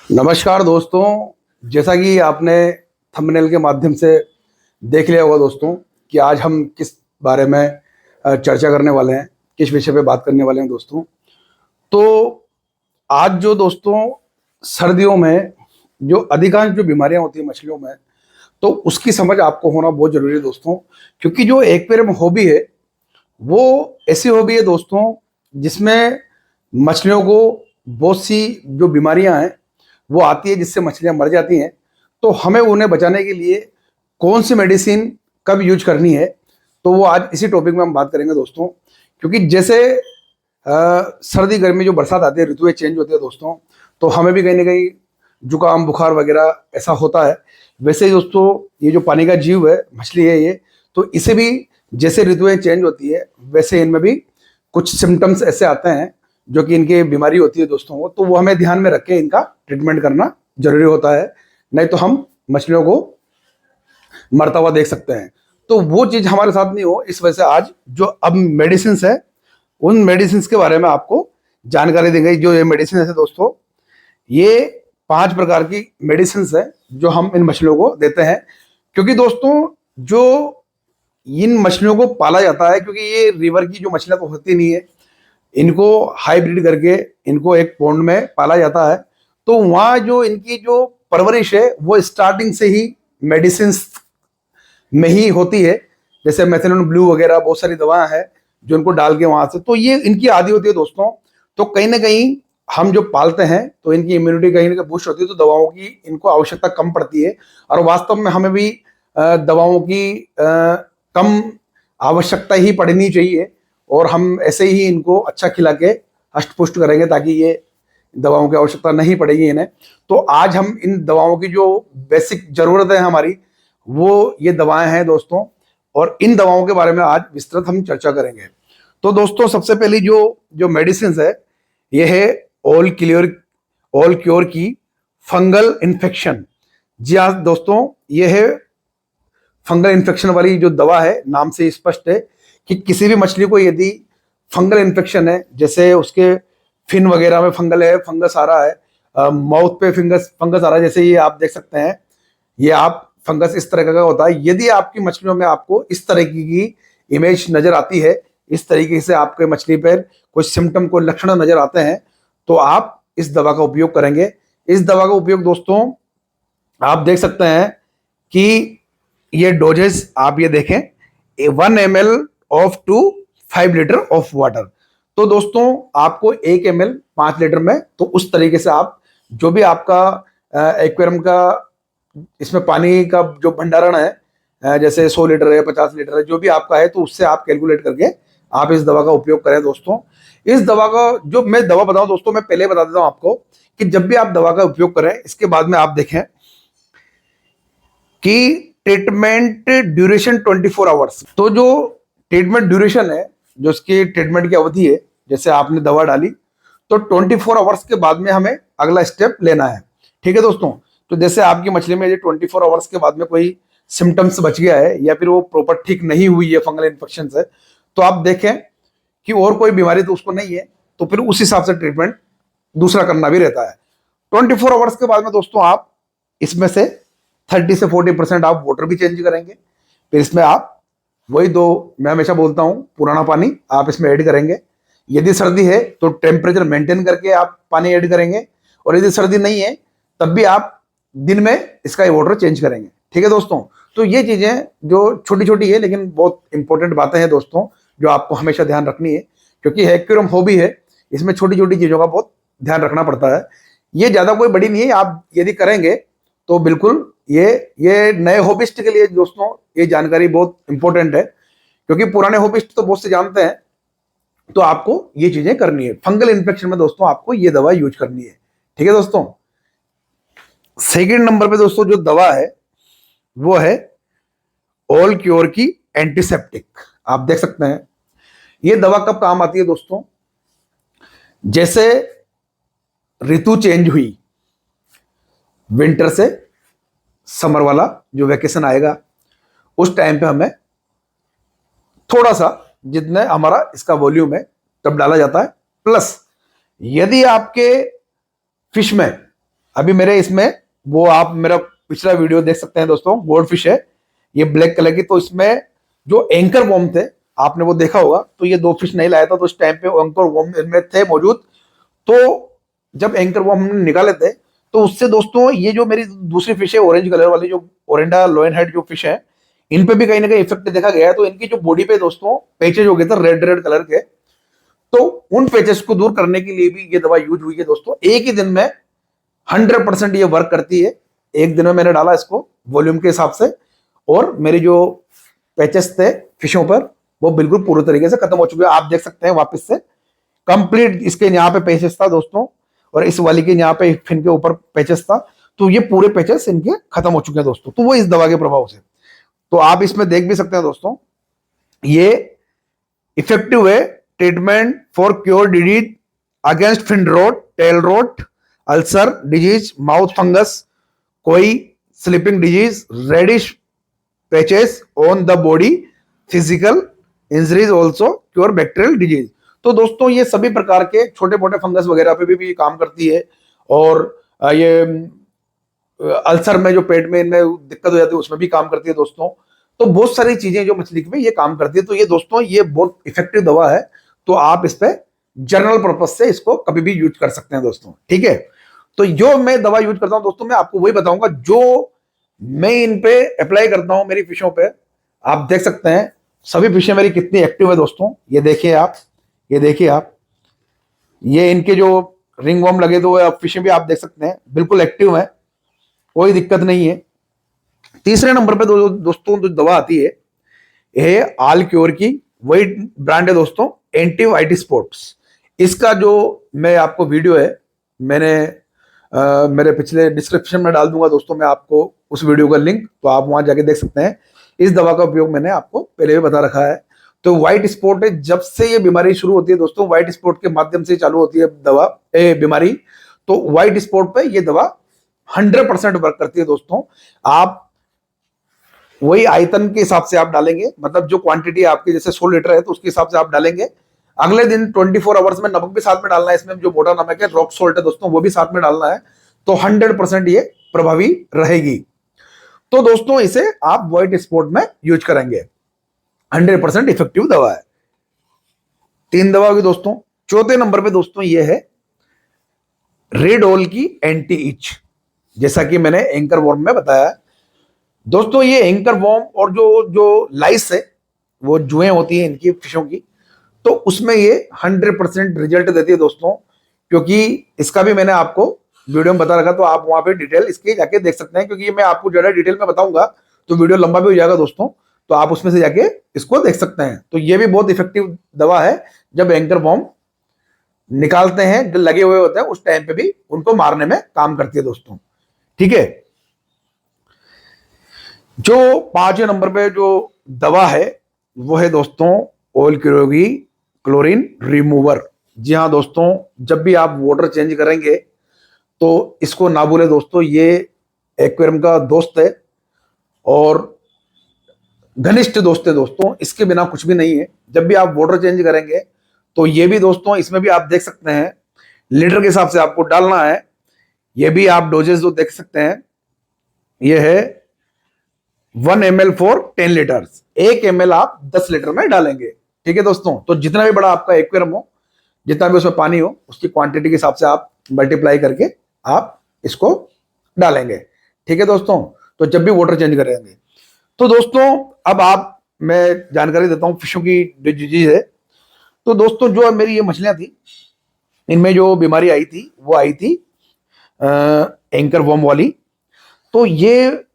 नमस्कार दोस्तों। जैसा कि आपने थंबनेल के माध्यम से देख लिया होगा दोस्तों कि आज हम किस बारे में चर्चा करने वाले हैं, किस विषय पे बात करने वाले हैं दोस्तों। तो आज जो दोस्तों सर्दियों में जो अधिकांश जो बीमारियां होती है मछलियों में, तो उसकी समझ आपको होना बहुत जरूरी है दोस्तों। क्योंकि जो एक्वेरियम हॉबी है वो ऐसी हॉबी है दोस्तों जिसमें मछलियों को बहुत सी जो बीमारियां हैं वो आती है, जिससे मछलियां मर जाती हैं। तो हमें उन्हें बचाने के लिए कौन सी मेडिसिन कब यूज करनी है, तो वो आज इसी टॉपिक में हम बात करेंगे दोस्तों। क्योंकि जैसे सर्दी गर्मी जो बरसात आती है, ऋतुएं चेंज होती है दोस्तों, तो हमें भी कहीं ना कहीं जुकाम बुखार वगैरह ऐसा होता है। वैसे ही दोस्तों ये जो पानी का जीव है, मछली है ये, तो इसे भी जैसे ऋतुएं चेंज होती है वैसे इनमें भी कुछ सिम्टम्स ऐसे आते हैं जो कि इनकी बीमारी होती है दोस्तों वो, तो वो हमें ध्यान में रख के इनका ट्रीटमेंट करना जरूरी होता है। नहीं तो हम मछलियों को मरता हुआ देख सकते हैं। तो वो चीज हमारे साथ नहीं हो, इस वजह से आज जो अब मेडिसिन है उन मेडिसिन के बारे में आपको जानकारी देंगे। जो ये मेडिसिन है दोस्तों, ये 5 प्रकार की मेडिसिन है जो हम इन मछलियों को देते हैं। क्योंकि दोस्तों जो इन मछलियों को पाला जाता है, क्योंकि ये रिवर की जो मछलियां तो होती नहीं है, इनको हाइब्रिड करके इनको एक पॉन्ड में पाला जाता है। तो वहाँ जो इनकी जो परवरिश है वो स्टार्टिंग से ही मेडिसिन में ही होती है। जैसे मेथनोन ब्लू वगैरह बहुत सारी दवाएं हैं जो इनको डाल के वहां से, तो ये इनकी आदि होती है दोस्तों। तो कहीं ना कहीं हम जो पालते हैं तो इनकी इम्यूनिटी कहीं ना कहीं बूस्ट होती है, तो दवाओं की इनको आवश्यकता कम पड़ती है। और वास्तव में हमें भी दवाओं की कम आवश्यकता ही पड़नी चाहिए, और हम ऐसे ही इनको अच्छा खिला के हष्ट पुष्ट करेंगे ताकि ये दवाओं की आवश्यकता नहीं पड़ेगी इन्हें। तो आज हम इन दवाओं की जो बेसिक जरूरत है हमारी, वो ये दवाएं हैं दोस्तों, और इन दवाओं के बारे में आज विस्तृत हम चर्चा करेंगे। तो दोस्तों सबसे पहली जो जो मेडिसिन है ये है ऑल क्योर की फंगल इन्फेक्शन। जी हाँ दोस्तों, ये है फंगल इन्फेक्शन वाली जो दवा है, नाम से स्पष्ट है कि किसी भी मछली को यदि फंगल इन्फेक्शन है, जैसे उसके फिन वगैरह में फंगल है, फंगस आ रहा है, माउथ पे फंगस फंगस आ रहा है, जैसे ये आप देख सकते हैं, ये आप फंगस इस तरह का होता है। यदि आपकी मछलियों में आपको इस तरह की इमेज नजर आती है, इस तरीके से आपके मछली पर कोई सिम्टम कोई लक्षण नजर आते हैं, तो आप इस दवा का उपयोग करेंगे। इस दवा का उपयोग दोस्तों आप देख सकते हैं कि ये डोजेस आप ये देखें, 1 ml of to 5 litre of water. तो दोस्तों आपको 1 ml 5 लीटर में, तो उस तरीके से आप जो भी आपका एक्वेरियम का इसमें पानी का जो भंडारण है, जैसे 100 लीटर है 50 लीटर है, जो भी आपका है, तो उससे आप कैलकुलेट करके आप इस दवा का उपयोग करें दोस्तों। इस दवा का जो मैं दवा बताऊं दोस्तों, मैं पहले बता देता हूं आपको कि जब भी आप दवा का उपयोग करें इसके बाद में आप देखें कि ट्रीटमेंट ड्यूरेशन 24 आवर्स। तो जो ट्रीटमेंट ड्यूरेशन है, जो इसकी ट्रीटमेंट की अवधि है, जैसे आपने दवा डाली तो 24 आवर्स के बाद में हमें अगला स्टेप लेना है। ठीक है दोस्तों। तो जैसे आपकी मछली में ये 24 आवर्स के बाद में कोई सिम्टम्स बच गया है या फिर वो प्रॉपर ठीक नहीं हुई है फंगल इन्फेक्शन से, तो आप देखें कि और कोई बीमारी तो उसको नहीं है, तो फिर उस हिसाब से ट्रीटमेंट दूसरा करना भी रहता है। 24 आवर्स के बाद में दोस्तों आप इसमें से 30 से 40% आप वाटर भी चेंज करेंगे। फिर इसमें आप वही दो, मैं हमेशा बोलता हूं, पुराना पानी आप इसमें ऐड करेंगे। यदि सर्दी है तो टेम्परेचर मेंटेन करके आप पानी ऐड करेंगे, और यदि सर्दी नहीं है तब भी आप दिन में इसका वाटर चेंज करेंगे। ठीक है दोस्तों। तो ये चीजें जो छोटी छोटी है लेकिन बहुत इंपॉर्टेंट बातें हैं दोस्तों, जो आपको हमेशा ध्यान रखनी है, क्योंकि एक्वेरियम हॉबी है, इसमें छोटी छोटी चीजों का बहुत ध्यान रखना पड़ता है। ये ज्यादा कोई बड़ी नहीं है, आप यदि करेंगे तो बिल्कुल ये नए हॉबिस्ट के लिए दोस्तों ये जानकारी बहुत इंपॉर्टेंट है, क्योंकि पुराने हॉबिस्ट तो बहुत से जानते हैं। तो आपको ये चीजें करनी है। फंगल इन्फेक्शन में दोस्तों आपको ये दवा यूज करनी है। ठीक है दोस्तों। सेकंड नंबर पे दोस्तों जो दवा है वो है ऑल क्योर की एंटीसेप्टिक। आप देख सकते हैं ये दवा कब काम आती है दोस्तों, जैसे ऋतु चेंज हुई, विंटर से समर वाला जो वैकेशन आएगा, उस टाइम पे हमें थोड़ा सा जितने हमारा इसका वॉल्यूम है तब डाला जाता है। प्लस यदि आपके फिश में अभी मेरे इसमें वो आप मेरा पिछला वीडियो देख सकते हैं दोस्तों, गोल्ड फिश है ये ब्लैक कलर की। तो इसमें जो एंकर वॉर्म थे आपने वो देखा होगा, तो ये 2 फिश नहीं लाया था, तो उस टाइम पे एंकर वॉर्म इनमें थे मौजूद। तो जब एंकर वॉर्म हमने निकाले थे तो उससे दोस्तों ये जो मेरी दूसरी फिश है ऑरेंज कलर वाली, जो ओरेंडा लोयन हेड जो फिश है, इन पे भी कहीं ना कहीं इफेक्ट देखा गया है। तो इनकी जो बॉडी पे दोस्तों पैचेज हो गए थे रेड रेड कलर के, तो उन पेचेस को दूर करने के लिए भी ये दवा यूज हुई है दोस्तों। एक ही दिन में 100% ये वर्क करती है। एक दिन में मैंने डाला इसको वॉल्यूम के हिसाब से, और मेरे जो पैचेस थे फिशों पर वो बिल्कुल पूरे तरीके से खत्म हो चुके हैं। आप देख सकते हैं वापस से कंप्लीट इसके यहाँ पे पैचेस था दोस्तों, और इस वाली के यहाँ पे फिन के ऊपर पैचेस था, तो ये पूरे पैचेस इनके खत्म हो चुके हैं दोस्तों। तो वो इस दवा के प्रभाव से, तो आप इसमें देख भी सकते हैं दोस्तों, ये इफेक्टिव है treatment for cure disease against fin rot, tail rot, ulcer disease, mouth fungus, कोई sleeping disease, reddish patches on the body, physical injuries also cure bacterial disease. तो दोस्तों ये सभी प्रकार के छोटे मोटे फंगस वगैरह पे भी काम करती है। और ये अल्सर में जो पेट में इनमें दिक्कत हो जाती है उसमें भी काम करती है दोस्तों। तो बहुत सारी चीजें जो मछली में ये काम करती है। तो ये दोस्तों ये बहुत इफेक्टिव दवा है, तो आप इस पे जनरल पर्पज से इसको कभी भी यूज कर सकते हैं दोस्तों, ठीक है। तो जो मैं दवा यूज करता हूं दोस्तों, मैं आपको वही बताऊंगा जो मैं इन पे अप्लाई करता हूं मेरी फिशों पे। आप देख सकते हैं सभी फिशें मेरी कितनी एक्टिव है दोस्तों, ये देखिए आप, ये देखिए आप, ये इनके जो रिंग वॉर्म लगे तो फिशें भी आप देख सकते हैं बिल्कुल एक्टिव है, कोई दिक्कत नहीं है। तीसरे नंबर पे दोस्तों जो दवा आती है ये आल क्योर की वही ब्रांड है दोस्तों, एंटीवाइटिस स्पोर्ट्स। इसका जो मैं आपको वीडियो है मैंने मेरे पिछले डिस्क्रिप्शन में डाल दूंगा दोस्तों, मैं आपको उस वीडियो का लिंक, तो आप वहां जाके देख सकते हैं। इस दवा का उपयोग मैंने आपको पहले भी बता रखा है। तो व्हाइट स्पॉट है, जब से ये बीमारी शुरू होती है दोस्तों, व्हाइट स्पॉट के माध्यम से चालू होती है दवा बीमारी। तो व्हाइट स्पॉट पे ये दवा 100% वर्क करती है दोस्तों। आप वही आयतन के हिसाब से आप डालेंगे, मतलब जो क्वांटिटी आपकी जैसे 100 लीटर है तो उसके हिसाब से आप डालेंगे। अगले दिन 24 आवर्स में नमक भी साथ में डालना है, इसमें जो मोटा नमक है रॉक सॉल्ट है दोस्तों वो भी साथ में डालना है, तो 100% ये प्रभावी रहेगी। तो दोस्तों इसे आप व्हाइट स्पॉट में यूज करेंगे, 100% इफेक्टिव दवा है। 3 दवा होगी दोस्तों। चौथे नंबर पे दोस्तों ये है रेडोल की एंटी इच, जैसा कि मैंने एंकर वॉर्म में बताया दोस्तों। ये एंकर वॉर्म और जो जो लाइस है वो जुएं होती है इनकी फिशों की, तो उसमें ये 100% रिजल्ट देती है दोस्तों। क्योंकि इसका भी मैंने आपको वीडियो में बता रखा, तो आप वहां पे डिटेल इसकी जाके देख सकते हैं, क्योंकि मैं आपको ज्यादा डिटेल में बताऊंगा तो वीडियो लंबा भी हो जाएगा दोस्तों, तो आप उसमें से जाके इसको देख सकते हैं। तो ये भी बहुत इफेक्टिव दवा है, जब एंकर वॉर्म निकालते हैं जो लगे हुए होते हैं उस टाइम पे भी उनको मारने में काम करती है दोस्तों, ठीक है। जो 5वें नंबर पे जो दवा है वो है दोस्तों ऑयल क्लोरीन रिमूवर। जी हाँ दोस्तों, जब भी आप वाटर चेंज करेंगे तो इसको ना भूले दोस्तों, ये एक्वेरियम का दोस्त है और घनिष्ठ दोस्त है दोस्तों, इसके बिना कुछ भी नहीं है। जब भी आप वाटर चेंज करेंगे तो ये भी दोस्तों, इसमें भी आप देख सकते हैं लीटर के हिसाब से आपको डालना है। ये भी आप डोजेस जो देख सकते हैं, ये है 1 ml फॉर 10 लीटर्स, 1 ml आप 10 लीटर में डालेंगे, ठीक है दोस्तों। तो जितना भी बड़ा आपका एक्वेरियम हो, जितना भी उसमें पानी हो, उसकी क्वांटिटी के हिसाब से आप मल्टीप्लाई करके आप इसको डालेंगे, ठीक है दोस्तों। तो जब भी वाटर चेंज करेंगे तो दोस्तों, अब आप मैं जानकारी देता हूं फिशों की डिजीज है। तो दोस्तों जो मेरी ये मछलियां थी, इनमें जो बीमारी आई थी वो आई थी एंकर वॉर्म वाली। तो ये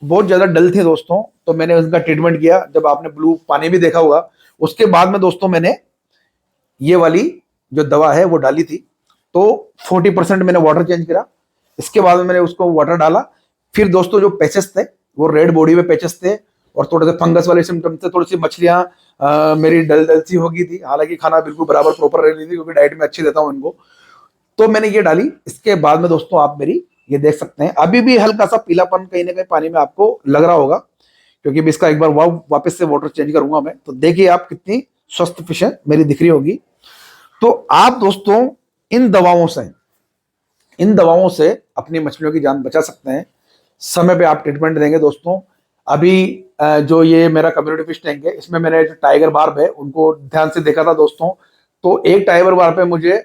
बहुत ज्यादा डल थे दोस्तों, तो मैंने उनका ट्रीटमेंट किया। जब आपने ब्लू पानी भी देखा होगा, उसके बाद में दोस्तों मैंने ये वाली जो दवा है वो डाली थी। तो 40% मैंने वाटर चेंज करा, इसके बाद में मैंने उसको वाटर डाला। फिर दोस्तों जो पैचेस थे वो रेड बॉडी में पैचेस थे और थोड़े से फंगस वाले सिम्टम्स थे, थोड़ी सी मछलियां मेरी डल डल सी हो गई थी। हालांकि खाना बिल्कुल बराबर प्रॉपर रह रही थी, क्योंकि डाइट में अच्छी देता हूँ इनको। तो मैंने ये डाली, इसके बाद में दोस्तों आप मेरी ये देख सकते हैं अभी भी हल्का सा पीलापन कहीं ना कहीं पानी में आपको लग रहा होगा, क्योंकि भी इसका एक बार वापस से वाटर चेंज करूंगा मैं। तो देखिए आप कितनी स्वस्थ फिश है मेरी दिख रही होगी। तो आप दोस्तों इन दवाओं से इन दवाओं से अपनी मछलियों की जान बचा सकते हैं। समय पे आप ट्रीटमेंट देंगे दोस्तों। अभी जो ये मेरा कम्युनिटी फिश टैंक है, इसमें मैंने जो टाइगर बार्ब है उनको ध्यान से देखा था दोस्तों। तो एक टाइगर बार्ब पे मुझे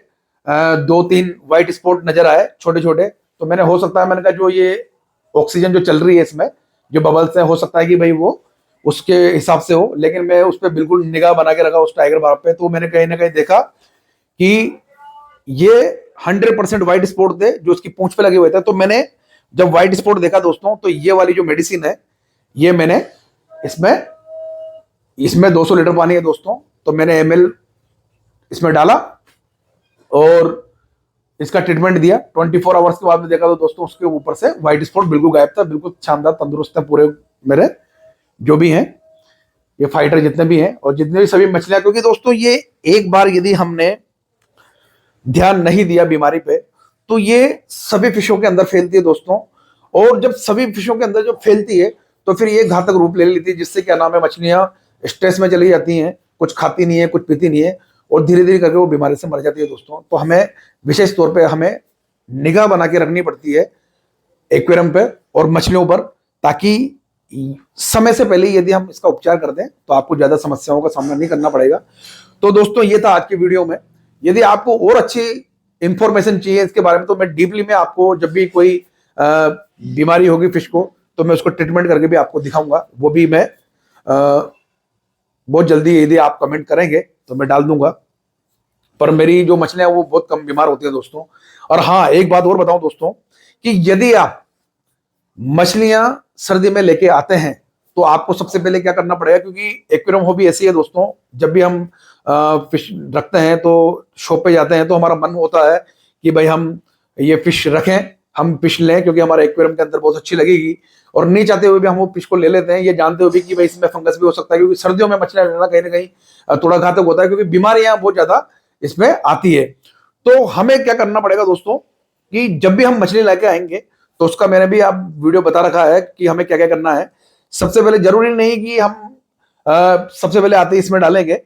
2-3 व्हाइट स्पॉट नजर आए छोटे छोटे। तो मैंने, हो सकता है, मैंने कहा जो ये ऑक्सीजन जो चल रही है इसमें, जो बबल्स है, हो सकता है कि भाई वो उसके हिसाब से हो। लेकिन मैं उस पर बिल्कुल निगाह बना के रखा उस टाइगर बार्ब पे, तो मैंने कहीं ना कहीं देखा कि ये 100% व्हाइट स्पॉट थे जो उसकी पूंछ पे लगे हुए थे। तो मैंने जब व्हाइट स्पॉट देखा दोस्तों, तो ये वाली जो मेडिसिन है, ये मैंने इसमें इसमें 200 लीटर पानी है दोस्तों, तो मैंने ml इसमें डाला और इसका ट्रीटमेंट दिया। 24 आवर्स के बाद में देखा तो दोस्तों उसके ऊपर से व्हाइट स्पॉट बिल्कुल गायब था। बिल्कुल शानदार, तंदुरुस्त है पूरे मेरे जो भी हैं ये फाइटर जितने भी हैं और जितने भी सभी मछलियां। क्योंकि दोस्तों ये एक बार यदि हमने ध्यान नहीं दिया बीमारी पे, तो ये सभी फिशों के अंदर फैलती है दोस्तों। और जब सभी फिशों के अंदर जब फैलती है, तो फिर ये घातक रूप ले लेती है, जिससे क्या नाम है, मछलियां स्ट्रेस में चली जाती हैं, कुछ खाती नहीं है, कुछ पीती नहीं है, और धीरे धीरे करके वो बीमारी से मर जाती है दोस्तों। तो हमें विशेष तौर पे हमें निगाह बना के रखनी पड़ती है एक्वेरियम पे और मछलियों पर, ताकि समय से पहले यदि हम इसका उपचार कर दें तो आपको ज्यादा समस्याओं का सामना नहीं करना पड़ेगा। तो दोस्तों ये था आज की वीडियो में। यदि आपको और अच्छी इंफॉर्मेशन चाहिए इसके बारे में, तो मैं डीपली में आपको, जब भी कोई बीमारी होगी फिश को, तो मैं उसको ट्रीटमेंट करके भी आपको दिखाऊंगा। वो भी मैं बहुत जल्दी, यदि आप कमेंट करेंगे तो मैं डाल दूंगा। पर मेरी जो मछलियां वो बहुत कम बीमार होती है दोस्तों। और हाँ, एक बात और बताऊं दोस्तों, कि यदि आप मछलियां सर्दी में लेके आते हैं, तो आपको सबसे पहले क्या करना पड़ेगा, क्योंकि एक्वेरियम हॉबी ऐसी है दोस्तों, जब भी हम फिश रखते हैं तो शॉप पे जाते हैं तो हमारा मन होता है कि भाई हम ये फिश रखें, हम फिश लें, क्योंकि हमारे एक्वेरियम के अंदर बहुत अच्छी लगेगी। और नहीं चाहते हुए भी हम वो फिश को ले लेते हैं, ये जानते हुए भी कि भाई इसमें फंगस भी हो सकता है, क्योंकि सर्दियों में मछलियां लेना कहीं ना कहीं थोड़ा घातक होता है, क्योंकि बीमारियां बहुत ज्यादा इसमें आती है। तो हमें क्या करना पड़ेगा दोस्तों, कि जब भी हम मछली लेके आएंगे, तो उसका मैंने भी आप वीडियो बता रखा है कि हमें क्या क्या करना है। सबसे पहले, जरूरी नहीं कि हम सबसे पहले आते ही इसमें डालेंगे,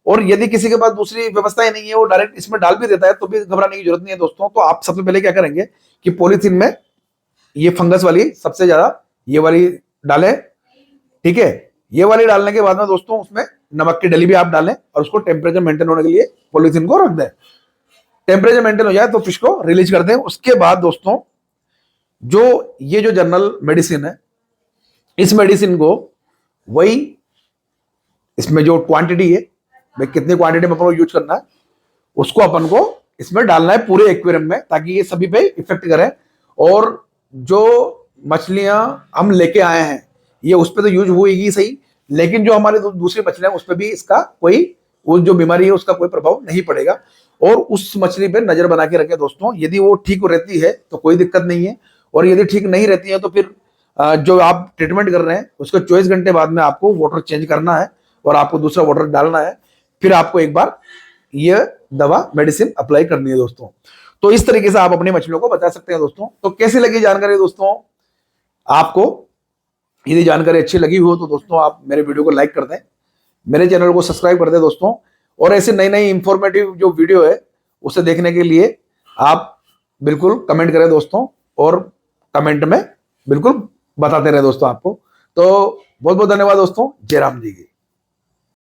और यदि किसी के पास दूसरी व्यवस्थाएं नहीं है, वो डायरेक्ट इसमें डाल भी देता है, तो भी घबराने की जरूरत नहीं है दोस्तों। तो आप सबसे पहले क्या करेंगे कि पॉलीथीन में ये फंगस वाली सबसे ज्यादा ये वाली डालें, ठीक है। ये वाली डालने के बाद में दोस्तों उसमें नमक की डली भी आप डालें, और उसको टेम्परेचर मेंटेन होने के लिए पॉलीथीन को रख दें। टेम्परेचर मेंटेन हो जाए तो फिश को रिलीज कर दें। उसके बाद दोस्तों जो ये जो जनरल मेडिसिन है, इस मेडिसिन को वही, इसमें जो क्वांटिटी है, भाई कितनी क्वांटिटी में अपन को यूज करना है, उसको अपन को इसमें डालना है पूरे एक्वेरियम में, ताकि ये सभी पे इफेक्ट करे। और जो मछलियां हम लेके आए हैं, ये उस पर तो यूज हुएगी सही, लेकिन जो हमारे दूसरी मछलियां उस पर भी इसका कोई, वो जो बीमारी है उसका कोई प्रभाव नहीं पड़ेगा। और उस मछली पे नजर बना के रखें दोस्तों। यदि वो ठीक रहती है तो कोई दिक्कत नहीं है, और यदि ठीक नहीं रहती है तो फिर जो आप ट्रीटमेंट कर रहे हैं उसके 24 घंटे बाद में आपको वाटर चेंज करना है, और आपको दूसरा वाटर डालना है। फिर आपको एक बार ये दवा मेडिसिन अप्लाई करनी है दोस्तों। तो इस तरीके से आप अपनी मछलियों को बचा सकते हैं दोस्तों। तो कैसी लगी जानकारी दोस्तों आपको? यदि जानकारी अच्छी लगी हो तो दोस्तों आप मेरे वीडियो को लाइक कर दें, मेरे चैनल को सब्सक्राइब कर दें दोस्तों। और ऐसे नई नई इंफॉर्मेटिव जो वीडियो है उसे देखने के लिए आप बिल्कुल कमेंट करें दोस्तों, और कमेंट में बिल्कुल बताते रहे दोस्तों आपको। तो बहुत बहुत धन्यवाद दोस्तों। जय राम जी की।